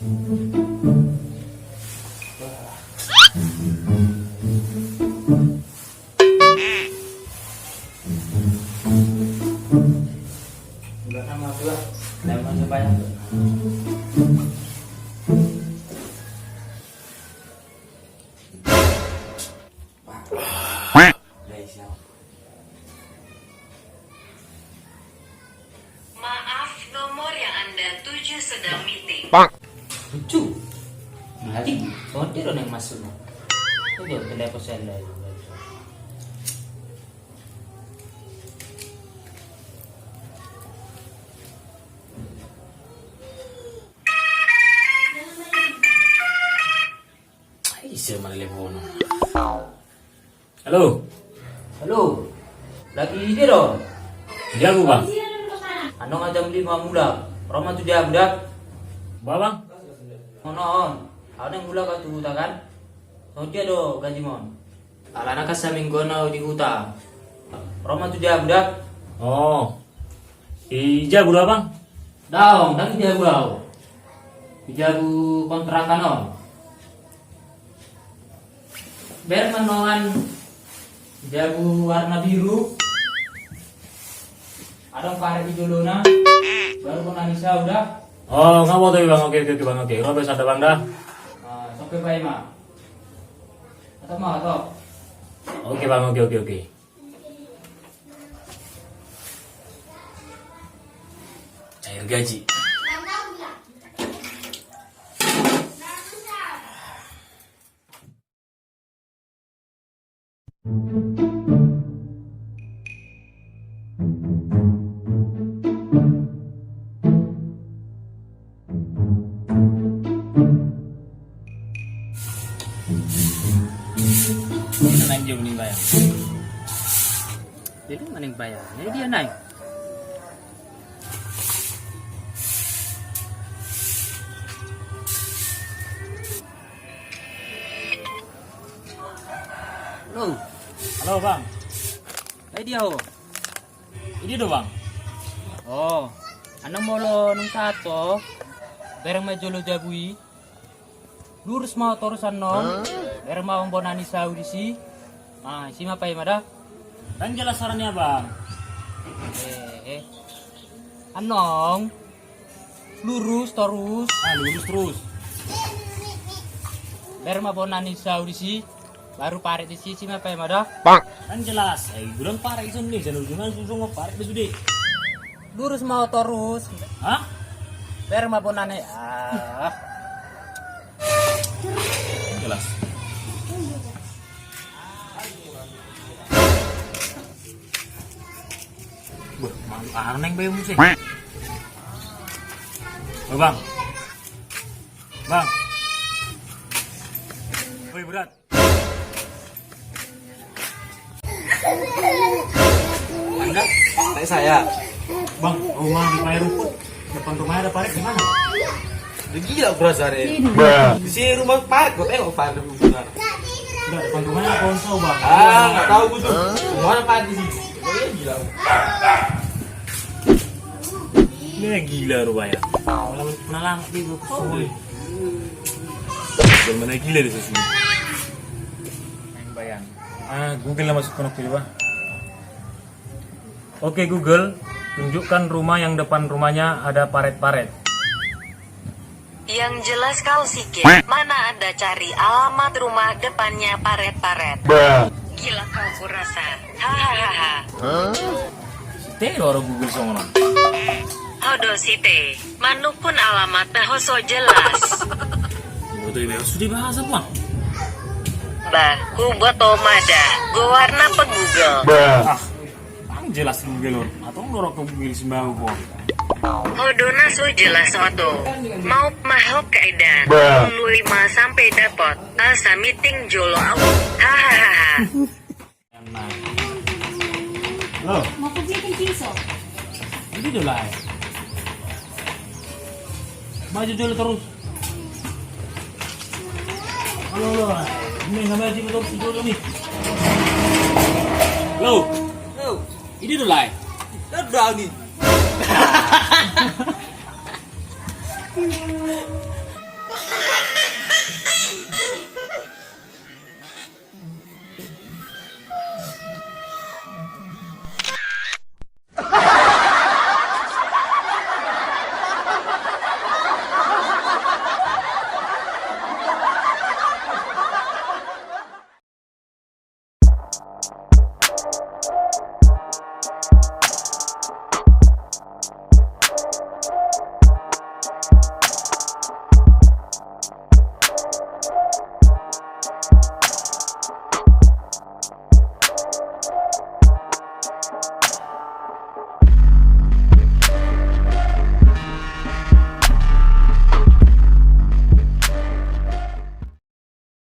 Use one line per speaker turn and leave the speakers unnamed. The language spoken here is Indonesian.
Udah sama gua, lemon supaya.
Maaf, nomor yang Anda tuju sedang meeting.
Lucu. Nanti sortir orang yang masuk. Itu dia telepon saya. Isa telepon. Halo. Halo. Lagi ide dong.
Jago bang.
Ano nga jam 5 mula. Roma tu dia budak.
Bang.
Nonon. Ano yang mula ka tu huta kan? So dia do gaji mon. Alana ka sa minggo na di huta. Roma tu dia budak.
Oh. Jago lah bang.
Daong, dan dia gua. Jago kontrakan on. Ber manongan jago warna biru. Ada pare di dulu na. Baru pun Anissa udah.
Oh nggak mau tuh bang. Oke bang oke. Robes ada bang dah.
Soke bayi mah. Atau mau atau?
Oke bang oke. Cair gaji. Naik jauh nih bayang.
Jadi mana yang bayar? Ini dia naik. Halo,
Halo bang.
ini dia ho.
Ini tuh bang.
Oh, anong molo nung sato? Berang medyo lo jagui. Lurus mau torusan non. Berang mau bonani sa audisi. Si mapay mada.
Dan jelas sarannya bang.
Anong? Lurus terus.
Lurus terus.
Berang mau bonani sa audisi. Baru pare di sisi mapay mada.
Kan jelas. Bulan parah itu nih. Jangan jangan susung parah itu deh.
Lurus mau terus.
Hah?
Berang mau bonani.
Jelas. Malu aneh bayu sih. Oh bang. Bang. Woi berat.
Anda? Saya.
Bang, rumah di Paya Rumput. Depan rumahnya ada parit gimana?
Udah gila berasanya. Di sini rumah parit, gue tengok parit di hubungan.
Enggak, depan rumahnya konsol bang.
Nggak tahu gue tuh. Rumahnya parit di sini. Gue gila.
Ini gila rupanya. Pernah lang, di gue kesel. Dan mana gila di sini. Yang bayang. Google lah masuk ke coba. Oke Google, tunjukkan rumah yang depan rumahnya ada paret-paret.
Yang jelas kau sikit. Mana ada cari alamat rumah depannya paret-paret. Gila kau kurasa. Hahaha.
Teh orang Google songonan.
Hodo site. Manupun alamatnya hoso jelas.
Betul ini sudah bahasa bang.
Bah, ku buat omada. Go warna pe Google.
Jelas Google atau ngorok ke Google sembako kok.
Hodona so jelas oto. Mau mahok keedan. 5 sampai dapat. Asa meeting jolo au. Hahaha.
Halo,
Mau bikin piso.
ini dulu lah. Maju dulu terus. Halo, ini namanya sih terus dulu nih. Halo, ini dulu lah.
Udah nih.